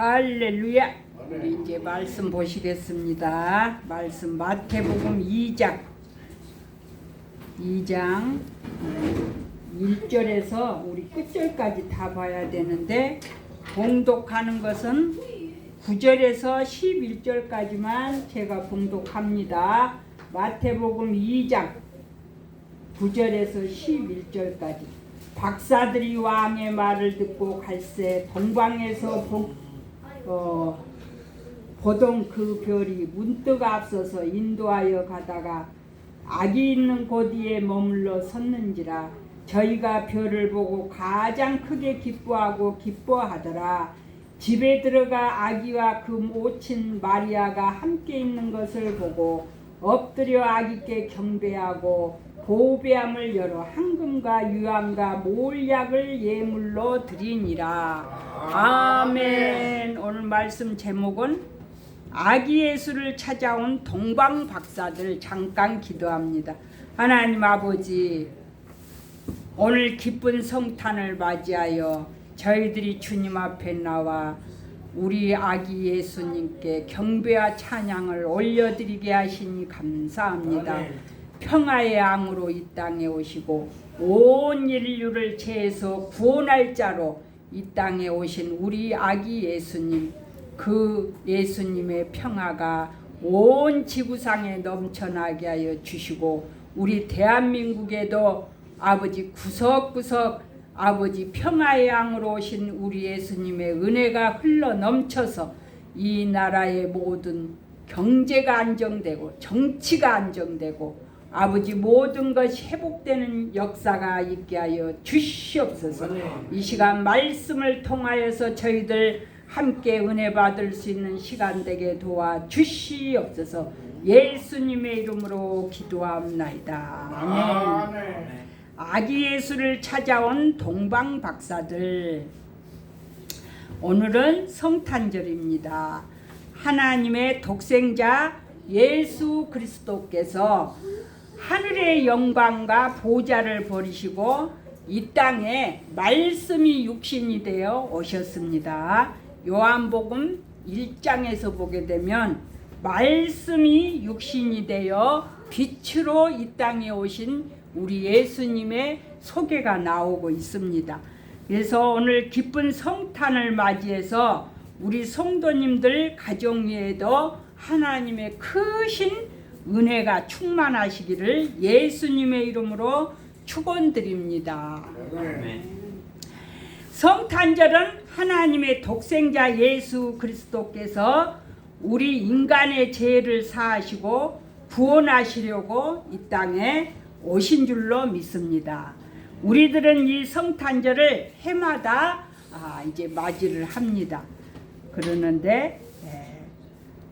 할렐루야. 우리 이제 말씀 보시겠습니다. 말씀 마태복음 2장 1절에서 우리 끝절까지 다 봐야 되는데 봉독하는 것은 9절에서 11절까지만 제가 봉독합니다. 마태복음 2장 9절에서 11절까지. 박사들이 왕의 말을 듣고 갈새 동방에서 보던 그 별이 문득 앞서서 인도하여 가다가 악이 있는 고디에 머물러 섰는지라. 저희가 별을 보고 가장 크게 기뻐하고 기뻐하더라. 집에 들어가 아기와 그 모친 마리아가 함께 있는 것을 보고 엎드려 아기께 경배하고 보배함을 열어 황금과 유황과 몰약을 예물로 드리니라. 아멘. 오늘 말씀 제목은 아기 예수를 찾아온 동방 박사들. 잠깐 기도합니다. 하나님 아버지, 오늘 기쁜 성탄을 맞이하여 저희들이 주님 앞에 나와 우리 아기 예수님께 경배와 찬양을 올려드리게 하시니 감사합니다. 아멘. 평화의 양으로 이 땅에 오시고 온 인류를 죄에서 구원할 자로 이 땅에 오신 우리 아기 예수님, 그 예수님의 평화가 온 지구상에 넘쳐나게 하여 주시고 우리 대한민국에도 아버지 구석구석 아버지 평화의 양으로 오신 우리 예수님의 은혜가 흘러 넘쳐서 이 나라의 모든 경제가 안정되고 정치가 안정되고 아버지 모든 것이 회복되는 역사가 있게 하여 주시옵소서. 이 시간 말씀을 통하여서 저희들 함께 은혜 받을 수 있는 시간 되게 도와 주시옵소서. 예수님의 이름으로 기도합나이다. 아멘. 아기 예수를 찾아온 동방 박사들. 오늘은 성탄절입니다. 하나님의 독생자 예수 그리스도께서 하늘의 영광과 보좌를 버리시고 이 땅에 말씀이 육신이 되어 오셨습니다. 요한복음 1장에서 보게 되면 말씀이 육신이 되어 빛으로 이 땅에 오신 우리 예수님의 소개가 나오고 있습니다. 그래서 오늘 기쁜 성탄을 맞이해서 우리 성도님들 가정 위에도 하나님의 크신 은혜가 충만하시기를 예수님의 이름으로 축원드립니다. 성탄절은 하나님의 독생자 예수 그리스도께서 우리 인간의 죄를 사하시고 구원하시려고 이 땅에 오신 줄로 믿습니다. 우리들은 이 성탄절을 해마다 이제 맞이를 합니다. 그러는데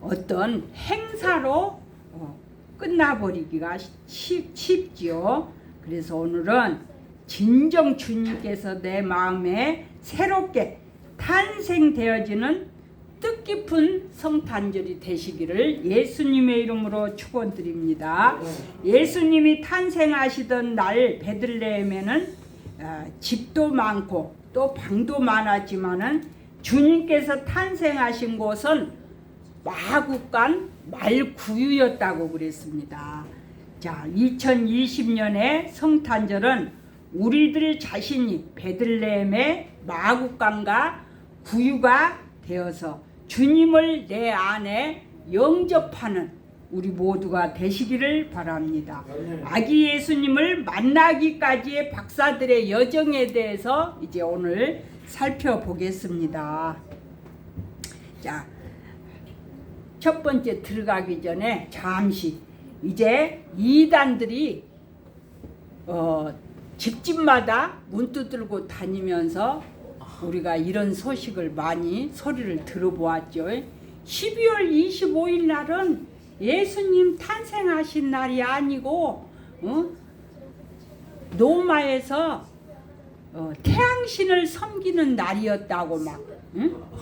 어떤 행사로 끝나버리기가 쉽지요. 그래서 오늘은 진정 주님께서 내 마음에 새롭게 탄생되어지는 뜻깊은 성탄절이 되시기를 예수님의 이름으로 축원드립니다. 예수님이 탄생하시던 날 베들레헴에는 집도 많고 또 방도 많았지만은 주님께서 탄생하신 곳은 마구간 말구유였다고 그랬습니다. 자, 2020년의 성탄절은 우리들 자신이 베들레헴의 마구간과 구유가 되어서 주님을 내 안에 영접하는 우리 모두가 되시기를 바랍니다. 아기 예수님을 만나기까지의 박사들의 여정에 대해서 이제 오늘 살펴보겠습니다. 자, 첫 번째 들어가기 전에 잠시 이제 이단들이 집집마다 문 두들고 다니면서 우리가 이런 소식을 많이 소리를 들어보았죠. 12월 25일 날은 예수님 탄생하신 날이 아니고 로마에서 태양신을 섬기는 날이었다고 막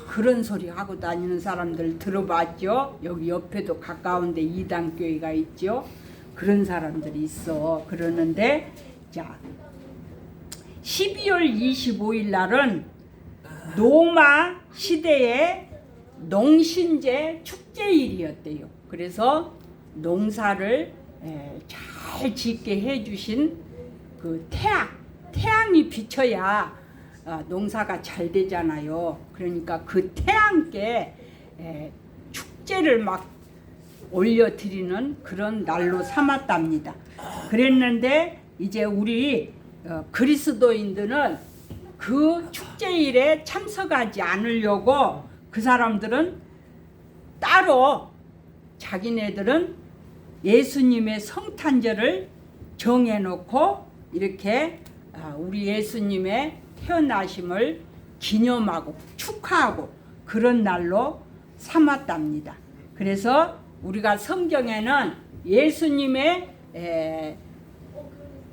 그런 소리 하고 다니는 사람들 들어봤죠? 여기 옆에도 가까운데 이단교회가 있죠? 그런 사람들이 있어. 그러는데 자, 12월 25일 날은 로마 시대의 농신제 축제일이었대요. 그래서 농사를 잘 짓게 해주신 그 태양이 비쳐야 농사가 잘 되잖아요. 그러니까 그 태양께 축제를 막 올려드리는 그런 날로 삼았답니다. 그랬는데 이제 우리 그리스도인들은 그 축제일에 참석하지 않으려고 그 사람들은 따로 자기네들은 예수님의 성탄절을 정해놓고 이렇게 우리 예수님의 태어나심을 기념하고 축하하고 그런 날로 삼았답니다. 그래서 우리가 성경에는 예수님의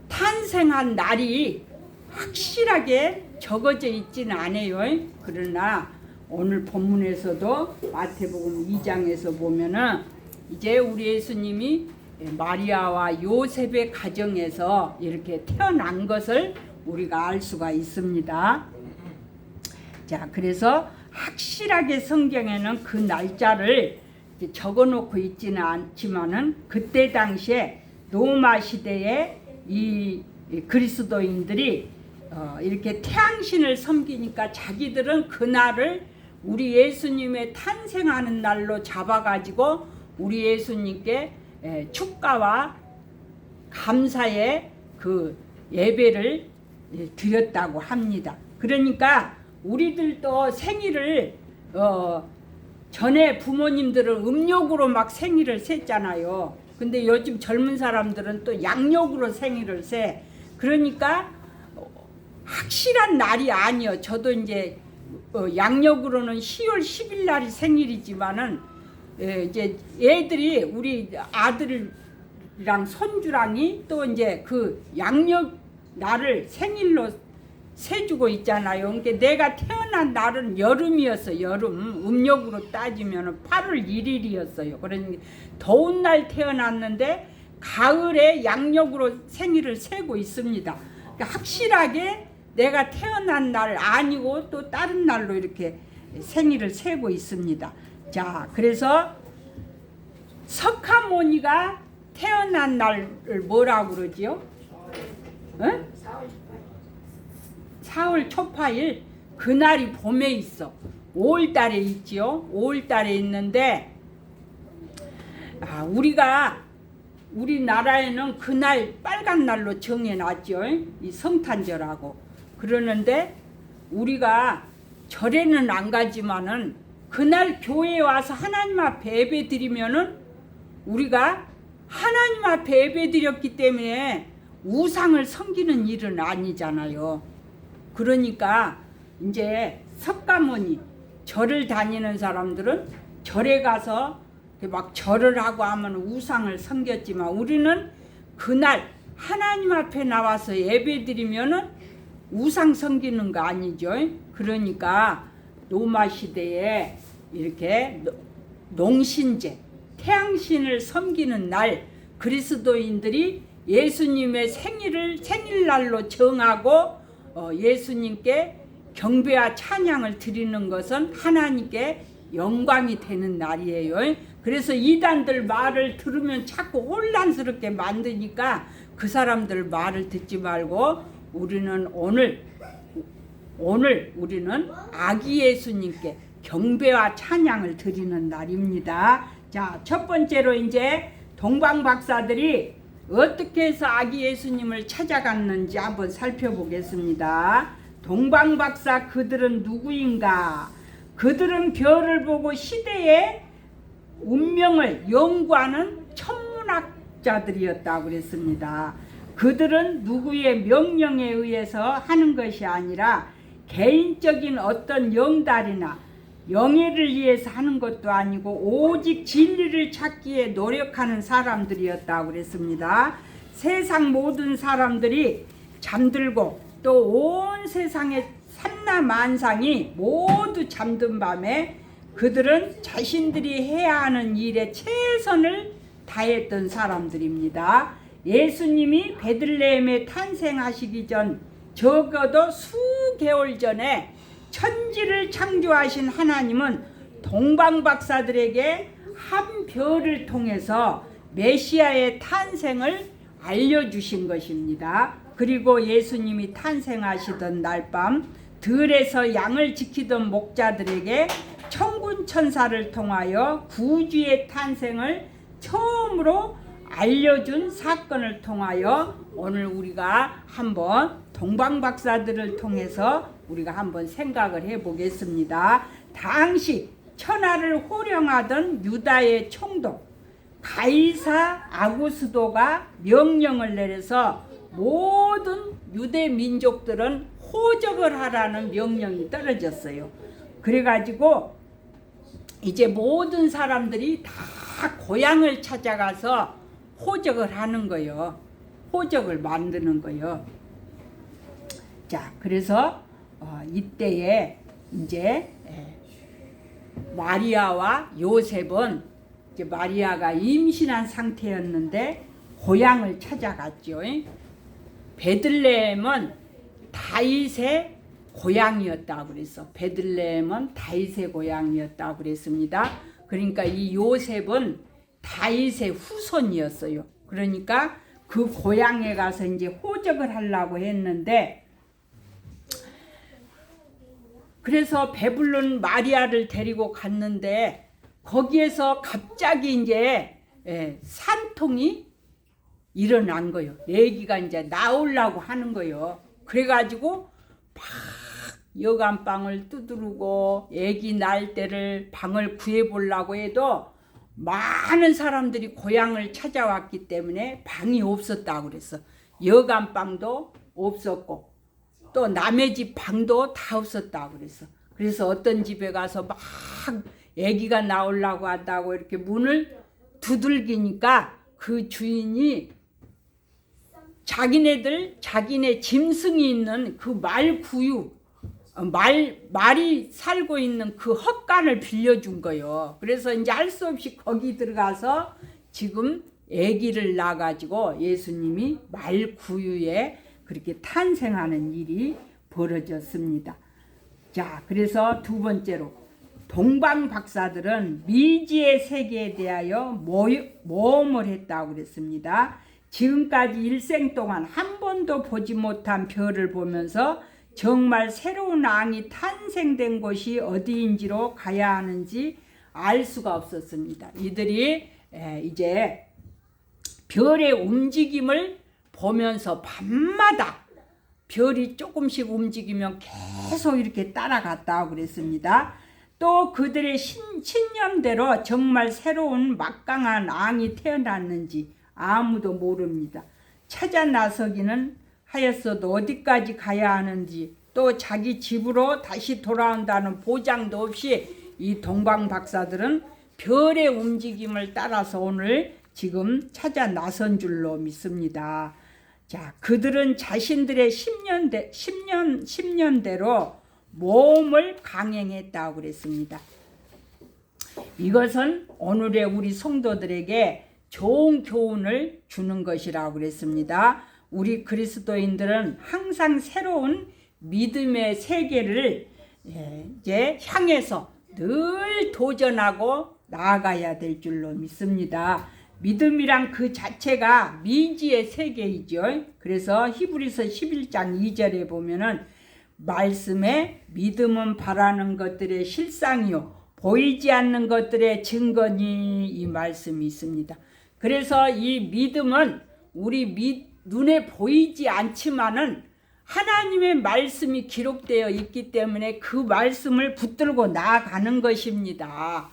탄생한 날이 확실하게 적어져 있지는 않아요. 그러나 오늘 본문에서도 마태복음 2장에서 보면은 이제 우리 예수님이 마리아와 요셉의 가정에서 이렇게 태어난 것을 우리가 알 수가 있습니다. 자, 그래서 확실하게 성경에는 그 날짜를 적어놓고 있지는 않지만은 그때 당시에 로마 시대에 이 그리스도인들이 이렇게 태양신을 섬기니까 자기들은 그날을 우리 예수님의 탄생하는 날로 잡아가지고 우리 예수님께 축가와 감사의 그 예배를 드렸다고 합니다. 그러니까 우리들도 생일을 전에 부모님들은 음력으로 막 생일을 셌잖아요. 근데 요즘 젊은 사람들은 또 양력으로 생일을 세. 그러니까 확실한 날이 아니요. 저도 이제 양력으로는 10월 10일 날이 생일이지만은 이제 애들이 우리 아들이랑 손주랑이 또 이제 그 양력 날을 생일로 세주고 있잖아요. 그러니까 내가 태어난 날은 여름이었어. 여름 음력으로 따지면 8월 1일이었어요. 그러니까 더운 날 태어났는데 가을에 양력으로 생일을 세고 있습니다. 그러니까 확실하게 내가 태어난 날 아니고 또 다른 날로 이렇게 생일을 세고 있습니다. 자, 그래서 석가모니가 태어난 날을 뭐라고 그러지요? 4월 초파일 그날이 봄에 있어. 5월달에 있지요. 5월달에 있는데 우리나라에는 그날 빨간 날로 정해놨죠. 이 성탄절하고. 그러는데 우리가 절에는 안 가지만은 그날 교회에 와서 하나님 앞에 예배 드리면은 우리가 하나님 앞에 예배 드렸기 때문에 우상을 섬기는 일은 아니잖아요. 그러니까 이제 석가모니 절을 다니는 사람들은 절에 가서 막 절을 하고 하면 우상을 섬겼지만 우리는 그날 하나님 앞에 나와서 예배 드리면은 우상 섬기는 거 아니죠. 그러니까 로마 시대에 이렇게 농신제 태양신을 섬기는 날 그리스도인들이 예수님의 생일날로 정하고 예수님께 경배와 찬양을 드리는 것은 하나님께 영광이 되는 날이에요. 그래서 이단들 말을 들으면 자꾸 혼란스럽게 만드니까 그 사람들 말을 듣지 말고 우리는 오늘 우리는 아기 예수님께 경배와 찬양을 드리는 날입니다. 자, 첫 번째로 이제 동방 박사들이 어떻게 해서 아기 예수님을 찾아갔는지 한번 살펴보겠습니다. 동방 박사 그들은 누구인가? 그들은 별을 보고 시대의 운명을 연구하는 천문학자들이었다고 그랬습니다. 그들은 누구의 명령에 의해서 하는 것이 아니라 개인적인 어떤 영달이나 영예를 위해서 하는 것도 아니고 오직 진리를 찾기에 노력하는 사람들이었다고 그랬습니다. 세상 모든 사람들이 잠들고 또 온 세상의 산나만상이 모두 잠든 밤에 그들은 자신들이 해야 하는 일에 최선을 다했던 사람들입니다. 예수님이 베들레헴에 탄생하시기 전 적어도 수개월 전에 천지를 창조하신 하나님은 동방박사들에게 한 별을 통해서 메시아의 탄생을 알려주신 것입니다. 그리고 예수님이 탄생하시던 날밤 들에서 양을 지키던 목자들에게 천군 천사를 통하여 구주의 탄생을 처음으로 알려준 사건을 통하여 오늘 우리가 한번 동방박사들을 통해서 우리가 한번 생각을 해보겠습니다. 당시 천하를 호령하던 유다의 총독 가이사 아구스도가 명령을 내려서 모든 유대 민족들은 호적을 하라는 명령이 떨어졌어요. 그래가지고 이제 모든 사람들이 다 고향을 찾아가서 호적을 하는 거예요. 호적을 만드는 거예요. 자, 그래서 이때에 이제 마리아와 요셉은 이제 마리아가 임신한 상태였는데 고향을 찾아갔죠. 베들레헴은 다윗의 고향이었다고 그랬어. 베들레헴은 다윗의 고향이었다고 그랬습니다. 그러니까 이 요셉은 다윗의 후손이었어요. 그러니까 그 고향에 가서 이제 호적을 하려고 했는데, 그래서 베블론 마리아를 데리고 갔는데 거기에서 갑자기 이제 산통이 일어난 거예요. 애기가 이제 나오려고 하는 거예요. 그래가지고 막 여간방을 두드리고 애기 날 때를 방을 구해보려고 해도 많은 사람들이 고향을 찾아왔기 때문에 방이 없었다고 그랬어. 여간방도 없었고 또 남의 집 방도 다 없었다고 그랬어. 그래서 어떤 집에 가서 막 애기가 나오려고 한다고 이렇게 문을 두들기니까 그 주인이 자기네 짐승이 있는 그 말이 살고 있는 그 헛간을 빌려준 거예요. 그래서 이제 할 수 없이 거기 들어가서 지금 아기를 낳아가지고 예수님이 말구유에 그렇게 탄생하는 일이 벌어졌습니다. 자, 그래서 두 번째로 동방박사들은 미지의 세계에 대하여 모험을 했다고 그랬습니다. 지금까지 일생 동안 한 번도 보지 못한 별을 보면서 정말 새로운 왕이 탄생된 곳이 어디인지로 가야 하는지 알 수가 없었습니다. 이들이 이제 별의 움직임을 보면서 밤마다 별이 조금씩 움직이면 계속 이렇게 따라갔다고 그랬습니다. 또 그들의 신념대로 정말 새로운 막강한 왕이 태어났는지 아무도 모릅니다. 찾아 나서기는 하였어도 어디까지 가야 하는지 또 자기 집으로 다시 돌아온다는 보장도 없이 이 동방박사들은 별의 움직임을 따라서 오늘 지금 찾아 나선 줄로 믿습니다. 자, 그들은 자신들의 10년대로 모험을 강행했다고 그랬습니다. 이것은 오늘의 우리 성도들에게 좋은 교훈을 주는 것이라고 그랬습니다. 우리 그리스도인들은 항상 새로운 믿음의 세계를 이제 향해서 늘 도전하고 나아가야 될 줄로 믿습니다. 믿음이란 그 자체가 미지의 세계이죠. 그래서 히브리서 11장 2절에 보면은 말씀에 믿음은 바라는 것들의 실상이요 보이지 않는 것들의 증거니 이 말씀이 있습니다. 그래서 이 믿음은 우리 눈에 보이지 않지만은 하나님의 말씀이 기록되어 있기 때문에 그 말씀을 붙들고 나아가는 것입니다.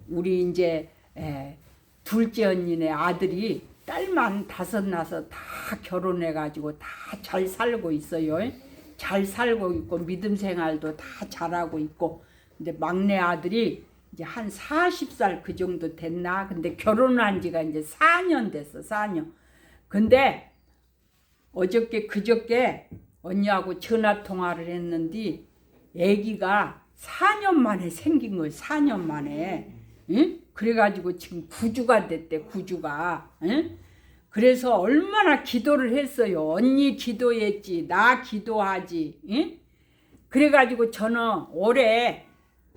우리 이제 둘째 언니네 아들이 딸만 5 낳아서 다 결혼해가지고 다 잘 살고 있어요. 잘 살고 있고 믿음 생활도 다 잘하고 있고, 근데 막내 아들이 이제 한 40살 그 정도 됐나? 근데 결혼한 지가 이제 4년 됐어, 4년. 근데 그저께 언니하고 전화 통화를 했는데 아기가 4년 만에 생긴 거예요. 4년 만에. 응? 그래가지고 지금 9주가 됐대. 9주가. 응? 그래서 얼마나 기도를 했어요. 언니 기도했지, 나 기도하지. 응? 그래가지고 저는 올해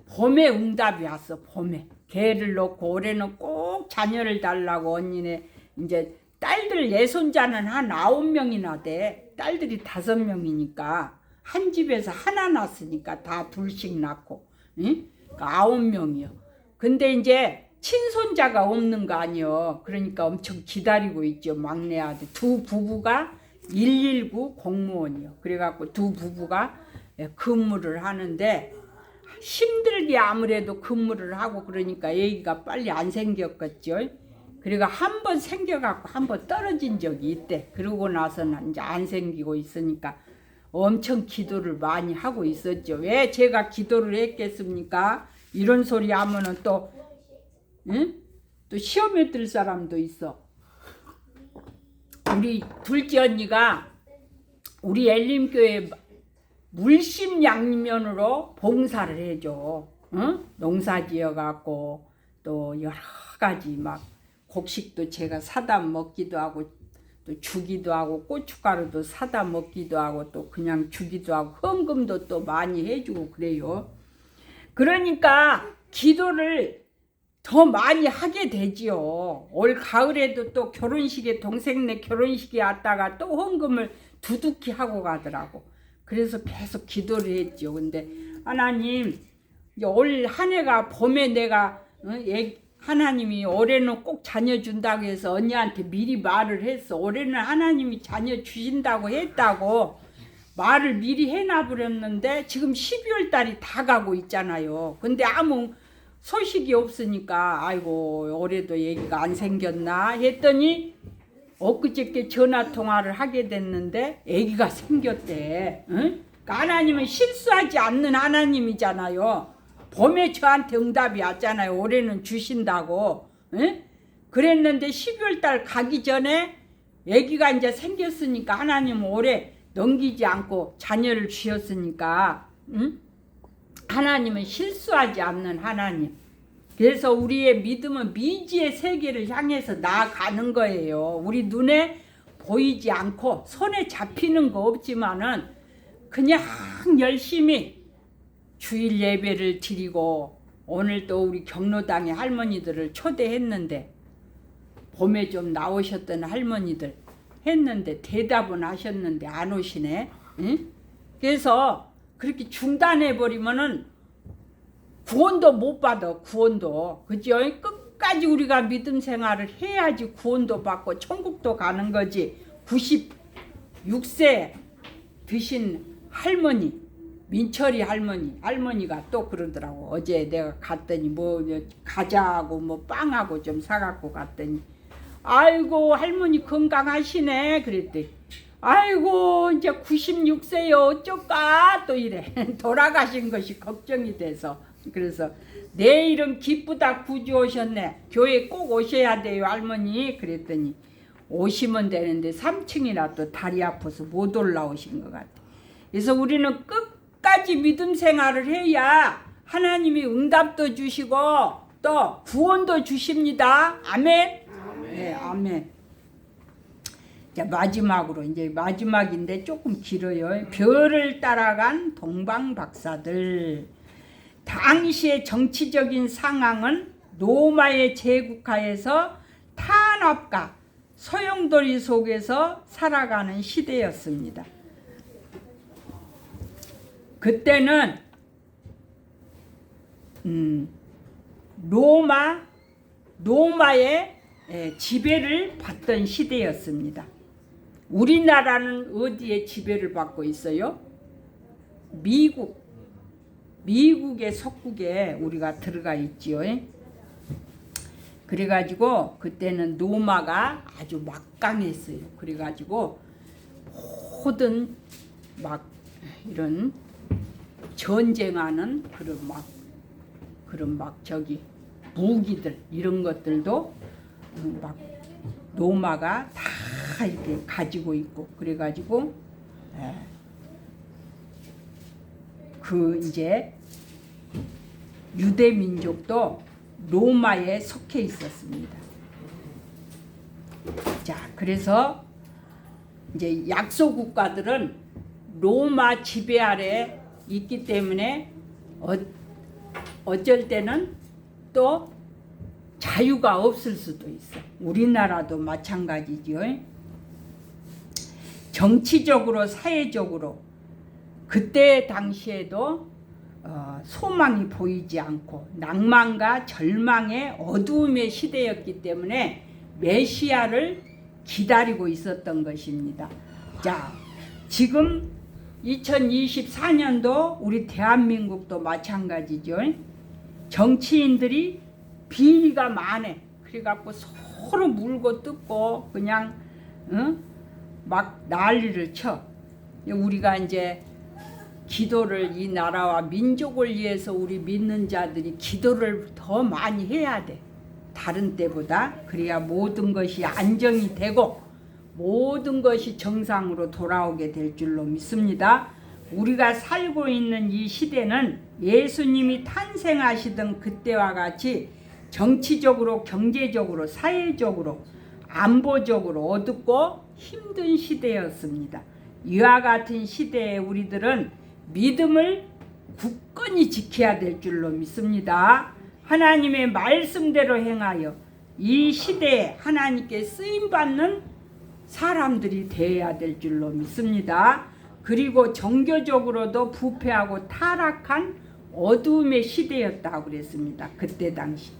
봄에 응답이 왔어. 봄에 개를 놓고 올해는 꼭 자녀를 달라고 언니네 이제 딸들 예손자는 한 9명이나 돼. 딸들이 5명이니까 한 집에서 하나 낳았으니까 다 둘씩 낳고, 응? 그러니까 9명이요. 근데 이제 친손자가 없는 거 아니요. 그러니까 엄청 기다리고 있죠. 막내 아들 두 부부가 119 공무원이요. 그래갖고 두 부부가 근무를 하는데 힘들게 아무래도 근무를 하고 그러니까 애기가 빨리 안 생겼겠죠. 그리고 한 번 생겨갖고 한 번 떨어진 적이 있대. 그러고 나서는 이제 안 생기고 있으니까 엄청 기도를 많이 하고 있었죠. 왜 제가 기도를 했겠습니까? 이런 소리 하면은 또, 응? 또 시험에 들 사람도 있어. 우리 둘째 언니가 우리 엘림교회 물심양면으로 봉사를 해줘. 응? 농사 지어갖고 또 여러 가지 막 곡식도 제가 사다 먹기도 하고 또 주기도 하고 고춧가루도 사다 먹기도 하고 또 그냥 주기도 하고 헌금도 또 많이 해주고 그래요. 그러니까 기도를 더 많이 하게 되지요. 올 가을에도 또 결혼식에 동생네 결혼식에 왔다가 또 헌금을 두둑히 하고 가더라고. 그래서 계속 기도를 했죠. 근데 하나님 올 한 해가 봄에 내가 하나님이 올해는 꼭 자녀 준다고 해서 언니한테 미리 말을 했어. 올해는 하나님이 자녀 주신다고 했다고 말을 미리 해놔버렸는데 지금 12월 달이 다 가고 있잖아요. 근데 아무 소식이 없으니까 아이고 올해도 얘기가 안 생겼나 했더니 엊그저께 전화통화를 하게 됐는데 애기가 생겼대. 응? 그러니까 하나님은 실수하지 않는 하나님이잖아요. 봄에 저한테 응답이 왔잖아요. 올해는 주신다고. 응? 그랬는데 12월 달 가기 전에 애기가 이제 생겼으니까 하나님은 올해 넘기지 않고 자녀를 주셨으니까, 응? 하나님은 실수하지 않는 하나님. 그래서 우리의 믿음은 미지의 세계를 향해서 나아가는 거예요. 우리 눈에 보이지 않고 손에 잡히는 거 없지만은 그냥 열심히 주일 예배를 드리고 오늘 또 우리 경로당의 할머니들을 초대했는데 봄에 좀 나오셨던 할머니들 했는데 대답은 하셨는데 안 오시네. 응? 그래서 그렇게 중단해버리면은 구원도 못 받아. 구원도. 그죠? 끝까지 우리가 믿음 생활을 해야지 구원도 받고 천국도 가는 거지. 96세 드신 할머니 민철이 할머니가 또 그러더라고. 어제 내가 갔더니 뭐 과자하고 뭐 빵하고 좀 사갖고 갔더니 아이고 할머니 건강하시네 그랬더니 아이고 이제 96세요 어쩔까 또 이래. 돌아가신 것이 걱정이 돼서. 그래서 내일은 기쁘다 구주 오셨네. 교회 꼭 오셔야 돼요 할머니 그랬더니 오시면 되는데 3층이나 또 다리 아파서 못 올라오신 것 같아. 그래서 우리는 끝까지 믿음 생활을 해야 하나님이 응답도 주시고 또 구원도 주십니다. 아멘. 네, 아멘. 자, 마지막으로 이제 마지막인데 조금 길어요. 별을 따라간 동방 박사들. 당시의 정치적인 상황은 로마의 제국하에서 탄압과 소용돌이 속에서 살아가는 시대였습니다. 그때는 로마의 지배를 받던 시대였습니다. 우리나라는 어디에 지배를 받고 있어요? 미국의 속국에 우리가 들어가 있지요. 그래가지고 그때는 로마가 아주 막강했어요. 그래가지고 모든 막 이런 전쟁하는 그런 막 저기 무기들 이런 것들도 막 로마가 다 이렇게 가지고 있고 그래가지고 그 이제 유대 민족도 로마에 속해 있었습니다. 자, 그래서 이제 약소 국가들은 로마 지배 아래 있기 때문에 어쩔 때는 또 자유가 없을 수도 있어. 우리나라도 마찬가지죠. 정치적으로 사회적으로 그때 당시에도 소망이 보이지 않고 낭만과 절망의 어두움의 시대였기 때문에 메시아를 기다리고 있었던 것입니다. 자, 지금 2024년도 우리 대한민국도 마찬가지죠. 정치인들이 비리가 많아. 그래갖고 서로 물고 뜯고 그냥 막 난리를 쳐. 우리가 이제 기도를 이 나라와 민족을 위해서 우리 믿는 자들이 기도를 더 많이 해야 돼. 다른 때보다. 그래야 모든 것이 안정이 되고 모든 것이 정상으로 돌아오게 될 줄로 믿습니다. 우리가 살고 있는 이 시대는 예수님이 탄생하시던 그때와 같이 정치적으로, 경제적으로, 사회적으로, 안보적으로 어둡고 힘든 시대였습니다. 이와 같은 시대에 우리들은 믿음을 굳건히 지켜야 될 줄로 믿습니다. 하나님의 말씀대로 행하여 이 시대에 하나님께 쓰임받는 사람들이 되어야 될 줄로 믿습니다. 그리고 종교적으로도 부패하고 타락한 어두움의 시대였다고 그랬습니다. 그때 당시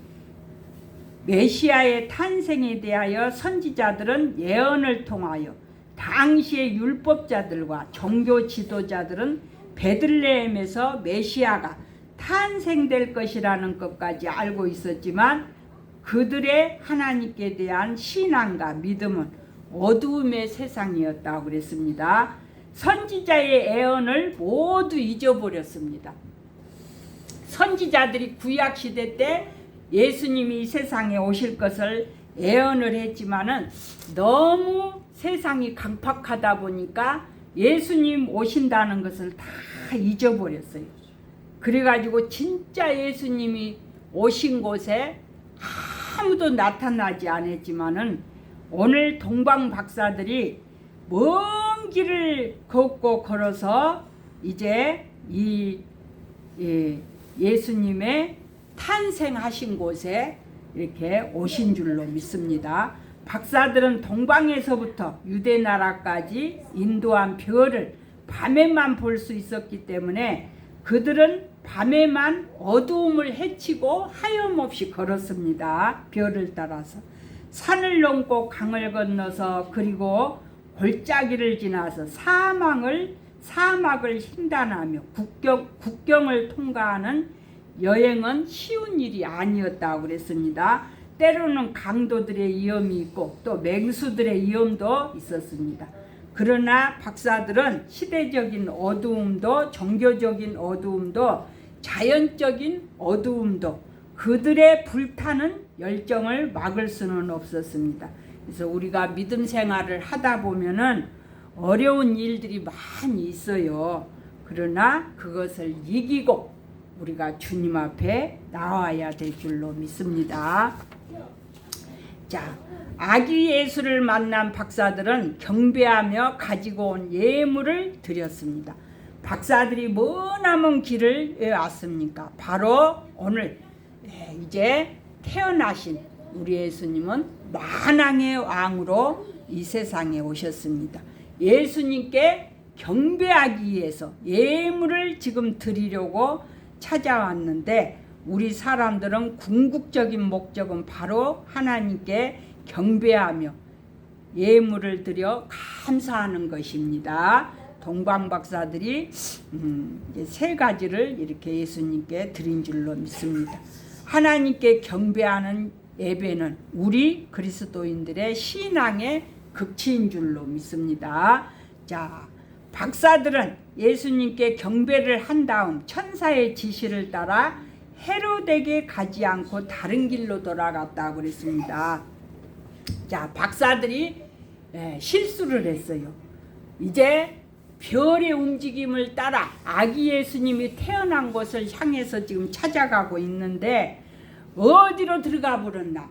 메시아의 탄생에 대하여 선지자들은 예언을 통하여 당시의 율법자들과 종교 지도자들은 베들레헴에서 메시아가 탄생될 것이라는 것까지 알고 있었지만 그들의 하나님께 대한 신앙과 믿음은 어두움의 세상이었다고 그랬습니다. 선지자의 예언을 모두 잊어버렸습니다. 선지자들이 구약시대 때 예수님이 이 세상에 오실 것을 예언을 했지만은 너무 세상이 강팍하다 보니까 예수님 오신다는 것을 다 잊어버렸어요. 그래가지고 진짜 예수님이 오신 곳에 아무도 나타나지 않았지만은 오늘 동방 박사들이 먼 길을 걷고 걸어서 이제 이 예수님의 탄생하신 곳에 이렇게 오신 줄로 믿습니다. 박사들은 동방에서부터 유대 나라까지 인도한 별을 밤에만 볼 수 있었기 때문에 그들은 밤에만 어두움을 헤치고 하염없이 걸었습니다. 별을 따라서 산을 넘고 강을 건너서 그리고 골짜기를 지나서 사막을 횡단하며 국경을 통과하는 여행은 쉬운 일이 아니었다고 그랬습니다. 때로는 강도들의 위험이 있고 또 맹수들의 위험도 있었습니다. 그러나 박사들은 시대적인 어두움도 종교적인 어두움도 자연적인 어두움도 그들의 불타는 열정을 막을 수는 없었습니다. 그래서 우리가 믿음 생활을 하다 보면은 어려운 일들이 많이 있어요. 그러나 그것을 이기고 우리가 주님 앞에 나와야 될 줄로 믿습니다. 자, 아기 예수를 만난 박사들은 경배하며 가지고 온 예물을 드렸습니다. 박사들이 머나먼 길을 왜 왔습니까? 바로 오늘 이제 태어나신 우리 예수님은 만왕의 왕으로 이 세상에 오셨습니다. 예수님께 경배하기 위해서 예물을 지금 드리려고 찾아왔는데 우리 사람들은 궁극적인 목적은 바로 하나님께 경배하며 예물을 드려 감사하는 것입니다. 동방 박사들이 세 가지를 이렇게 예수님께 드린 줄로 믿습니다. 하나님께 경배하는 예배는 우리 그리스도인들의 신앙의 극치인 줄로 믿습니다. 자, 박사들은 예수님께 경배를 한 다음 천사의 지시를 따라 헤로데게 가지 않고 다른 길로 돌아갔다고 그랬습니다. 자, 박사들이 실수를 했어요. 이제 별의 움직임을 따라 아기 예수님이 태어난 곳을 향해서 지금 찾아가고 있는데 어디로 들어가 버렸나?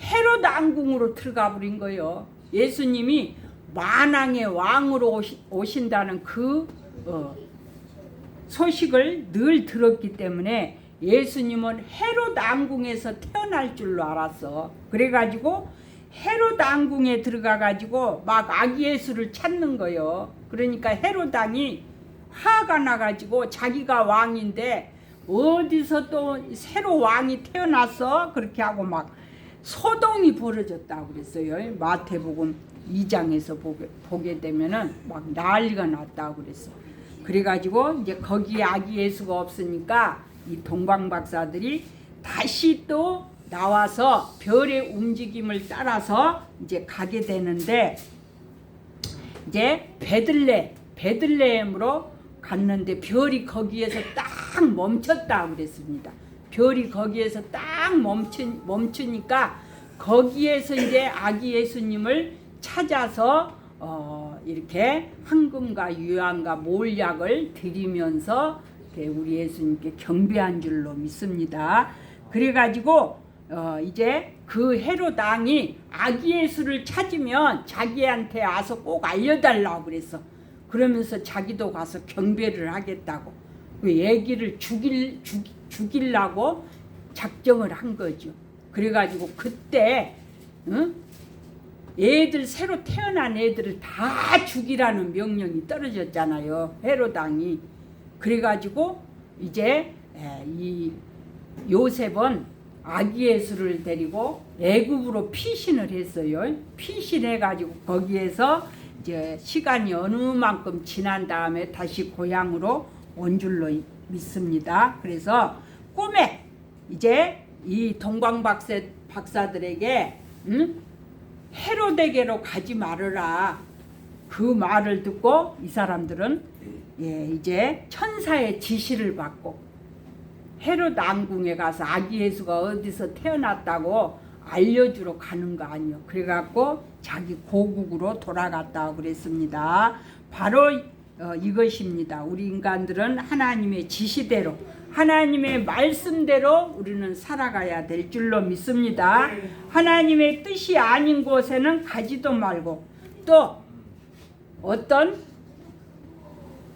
헤롯 왕궁으로 들어가 버린 거예요. 예수님이 만왕의 왕으로 오신다는 그 소식을 늘 들었기 때문에 예수님은 헤롯 왕궁에서 태어날 줄로 알았어. 그래가지고 헤롯 왕궁에 들어가가지고 막 아기 예수를 찾는 거요. 그러니까 헤롯 왕이 화가 나가지고 자기가 왕인데 어디서 또 새로 왕이 태어났어? 그렇게 하고 막 소동이 벌어졌다고 그랬어요. 마태복음 2장에서 보게 되면은 막 난리가 났다고 그랬어. 그래가지고 이제 거기에 아기 예수가 없으니까 이 동방박사들이 다시 또 나와서 별의 움직임을 따라서 이제 가게 되는데, 이제 베들레헴으로 갔는데 별이 거기에서 딱 멈췄다 그랬습니다. 별이 거기에서 딱 멈추니까 거기에서 이제 아기 예수님을 찾아서 이렇게 황금과 유향과 몰약을 드리면서 우리 예수님께 경배한 줄로 믿습니다. 그래가지고 이제 그 헤롯 왕이 아기 예수를 찾으면 자기한테 와서 꼭 알려달라고 그랬어. 그러면서 자기도 가서 경배를 하겠다고 그 애기를 죽이려고 작정을 한 거죠. 그래가지고 그때 애들 새로 태어난 애들을 다 죽이라는 명령이 떨어졌잖아요. 헤롯 왕이. 그래가지고 이제 이 요셉은 아기 예수를 데리고 애굽으로 피신을 했어요. 피신해가지고 거기에서 이제 시간이 어느 만큼 지난 다음에 다시 고향으로 온 줄로 믿습니다. 그래서 꿈에 이제 이 동방박사들에게 헤롯에게로 가지 말으라, 그 말을 듣고 이 사람들은 이제 천사의 지시를 받고 헤롯 왕궁에 가서 아기 예수가 어디서 태어났다고 알려주러 가는 거 아니요. 그래갖고 자기 고국으로 돌아갔다고 그랬습니다. 바로 이것입니다. 우리 인간들은 하나님의 지시대로, 하나님의 말씀대로 우리는 살아가야 될 줄로 믿습니다. 하나님의 뜻이 아닌 곳에는 가지도 말고 또 어떤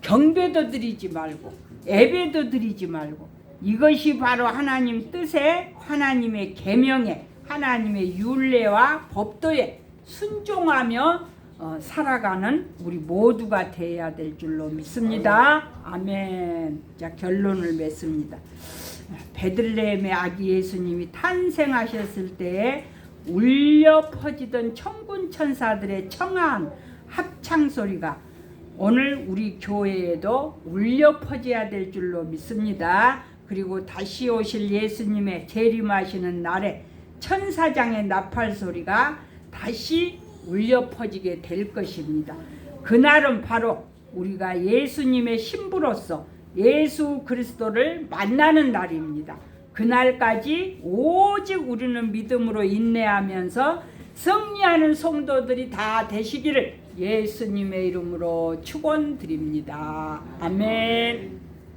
경배도 드리지 말고 예배도 드리지 말고, 이것이 바로 하나님 뜻에, 하나님의 계명에, 하나님의 율례와 법도에 순종하며 살아가는 우리 모두가 되어야 될 줄로 믿습니다. 아멘. 자, 결론을 맺습니다. 베들레헴의 아기 예수님이 탄생하셨을 때에 울려 퍼지던 천군 천사들의 청아한 합창 소리가 오늘 우리 교회에도 울려 퍼져야 될 줄로 믿습니다. 그리고 다시 오실 예수님의 재림하시는 날에 천사장의 나팔 소리가 다시 울려 퍼지게 될 것입니다. 그날은 바로 우리가 예수님의 신부로서 예수 그리스도를 만나는 날입니다. 그날까지 오직 우리는 믿음으로 인내하면서 승리하는 성도들이 다 되시기를 예수님의 이름으로 축원드립니다. 아멘.